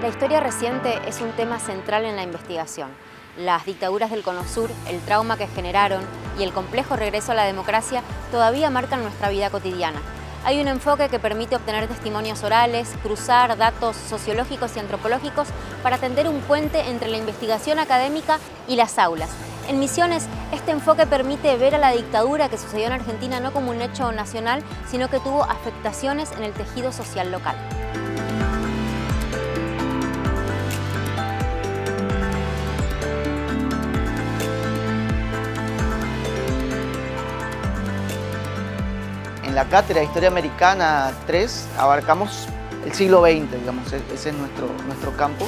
La historia reciente es un tema central en la investigación. Las dictaduras del Cono Sur, el trauma que generaron y el complejo regreso a la democracia todavía marcan nuestra vida cotidiana. Hay un enfoque que permite obtener testimonios orales, cruzar datos sociológicos y antropológicos para tender un puente entre la investigación académica y las aulas. En Misiones, este enfoque permite ver a la dictadura que sucedió en Argentina no como un hecho nacional, sino que tuvo afectaciones en el tejido social local. En la cátedra de Historia Americana 3 abarcamos el siglo XX, digamos, ese es nuestro campo.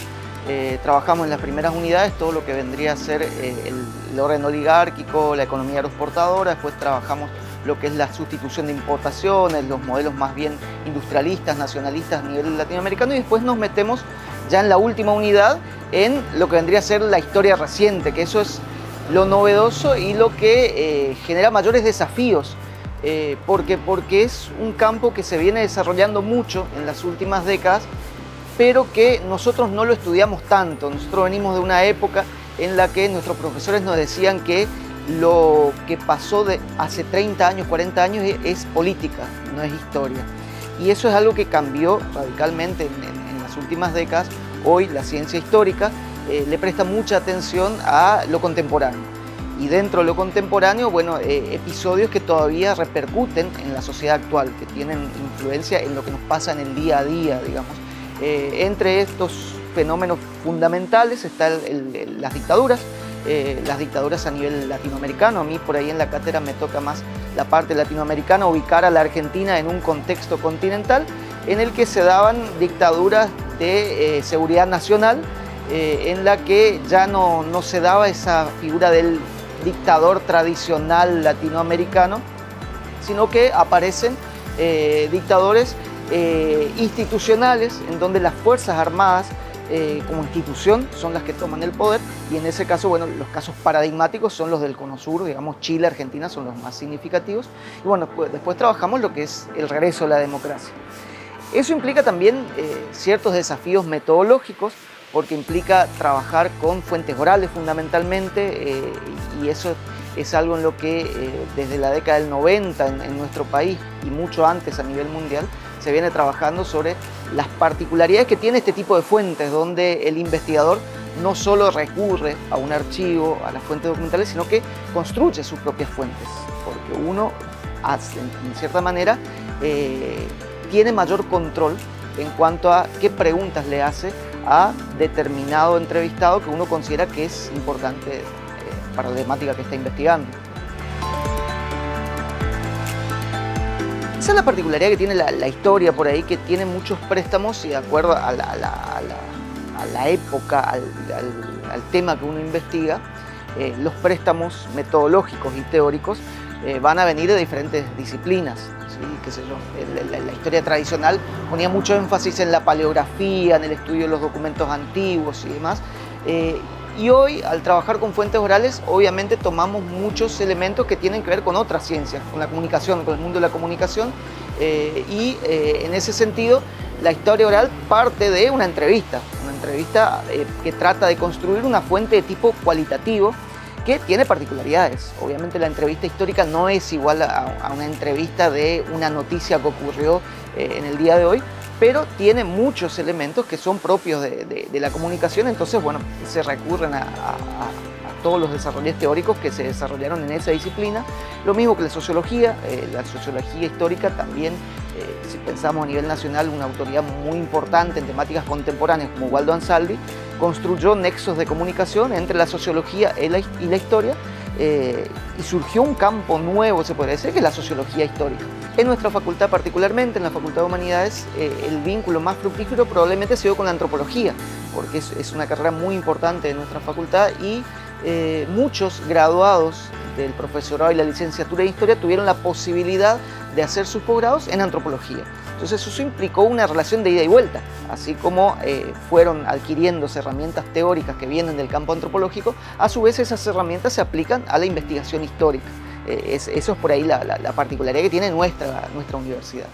Trabajamos en las primeras unidades todo lo que vendría a ser el orden oligárquico, la economía agroexportadora, después trabajamos lo que es la sustitución de importaciones, los modelos más bien industrialistas, nacionalistas a nivel latinoamericano, y después nos metemos ya en la última unidad en lo que vendría a ser la historia reciente, que eso es lo novedoso y lo que genera mayores desafíos. Porque es un campo que se viene desarrollando mucho en las últimas décadas, pero que nosotros no lo estudiamos tanto. Nosotros venimos de una época en la que nuestros profesores nos decían que lo que pasó de hace 30 años, 40 años es política, no es historia. Y eso es algo que cambió radicalmente en las últimas décadas. Hoy la ciencia histórica le presta mucha atención a lo contemporáneo. Y dentro de lo contemporáneo, bueno, episodios que todavía repercuten en la sociedad actual, que tienen influencia en lo que nos pasa en el día a día, digamos. Entre estos fenómenos fundamentales están las dictaduras a nivel latinoamericano. A mí por ahí en la cátedra me toca más la parte latinoamericana, ubicar a la Argentina en un contexto continental en el que se daban dictaduras de seguridad nacional, en la que ya no se daba esa figura del dictador tradicional latinoamericano, sino que aparecen dictadores institucionales en donde las Fuerzas Armadas como institución son las que toman el poder, y en ese caso, bueno, los casos paradigmáticos son los del Cono Sur, digamos, Chile, Argentina son los más significativos, y bueno, después trabajamos lo que es el regreso a la democracia. Eso implica también ciertos desafíos metodológicos, porque implica trabajar con fuentes orales fundamentalmente, y eso es algo en lo que desde la década del 90 en nuestro país y mucho antes a nivel mundial se viene trabajando sobre las particularidades que tiene este tipo de fuentes, donde el investigador no solo recurre a un archivo, a las fuentes documentales, sino que construye sus propias fuentes, porque uno, en cierta manera, tiene mayor control en cuanto a qué preguntas le hace a determinado entrevistado que uno considera que es importante para la temática que está investigando. Esa es la particularidad que tiene la historia por ahí, que tiene muchos préstamos y de acuerdo a la época, al tema que uno investiga, los préstamos metodológicos y teóricos van a venir de diferentes disciplinas. ¿Sí? Qué sé yo, la historia tradicional ponía mucho énfasis en la paleografía, en el estudio de los documentos antiguos y demás. Y hoy, al trabajar con fuentes orales, obviamente tomamos muchos elementos que tienen que ver con otras ciencias, con la comunicación, con el mundo de la comunicación. En ese sentido, la historia oral parte de una entrevista que trata de construir una fuente de tipo cualitativo, que tiene particularidades. Obviamente la entrevista histórica no es igual a una entrevista de una noticia que ocurrió en el día de hoy, pero tiene muchos elementos que son propios de la comunicación, entonces bueno, se recurren a todos los desarrollos teóricos que se desarrollaron en esa disciplina. Lo mismo que la sociología histórica también, si pensamos a nivel nacional, una autoridad muy importante en temáticas contemporáneas como Waldo Ansaldi, construyó nexos de comunicación entre la sociología y la historia, y surgió un campo nuevo, se podría decir, que es la sociología histórica. En nuestra facultad particularmente, en la Facultad de Humanidades, el vínculo más fructífero probablemente se dio con la antropología, porque es una carrera muy importante de nuestra facultad, y muchos graduados del profesorado y la licenciatura de Historia tuvieron la posibilidad de hacer sus posgrados en antropología. Entonces eso implicó una relación de ida y vuelta, así como fueron adquiriéndose herramientas teóricas que vienen del campo antropológico, a su vez esas herramientas se aplican a la investigación histórica. Eso es por ahí la particularidad que tiene nuestra universidad.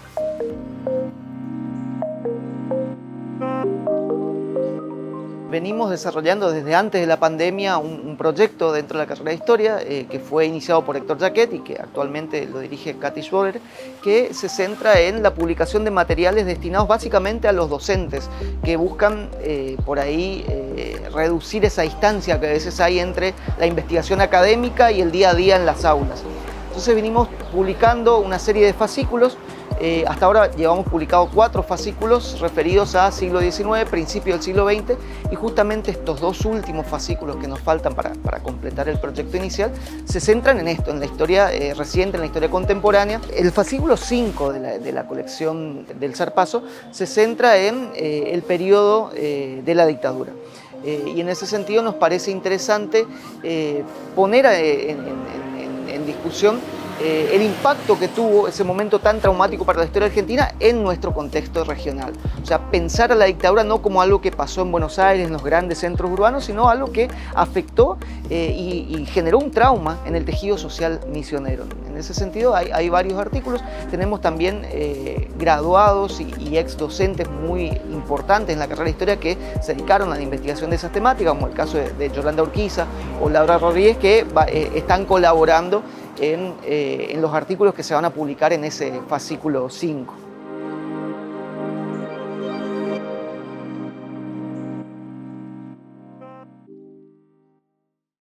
Venimos desarrollando desde antes de la pandemia un proyecto dentro de la carrera de Historia que fue iniciado por Héctor Jaquet y que actualmente lo dirige Katy Schroeder, que se centra en la publicación de materiales destinados básicamente a los docentes que buscan por ahí reducir esa distancia que a veces hay entre la investigación académica y el día a día en las aulas. Entonces venimos publicando una serie de fascículos. Hasta ahora llevamos publicado 4 fascículos referidos a siglo XIX, principio del siglo XX, y justamente estos 2 últimos fascículos que nos faltan para completar el proyecto inicial se centran en esto, en la historia reciente, en la historia contemporánea. El fascículo 5 de la colección del Zarpazo se centra en el periodo de la dictadura. Y en ese sentido nos parece interesante poner en discusión el impacto que tuvo ese momento tan traumático para la historia argentina en nuestro contexto regional. O sea, pensar a la dictadura no como algo que pasó en Buenos Aires, en los grandes centros urbanos, sino algo que afectó y generó un trauma en el tejido social misionero. En ese sentido hay varios artículos. Tenemos también graduados y ex docentes muy importantes en la carrera de Historia que se dedicaron a la investigación de esas temáticas, como el caso de Yolanda Urquiza o Laura Rodríguez, que están colaborando en los artículos que se van a publicar en ese fascículo 5.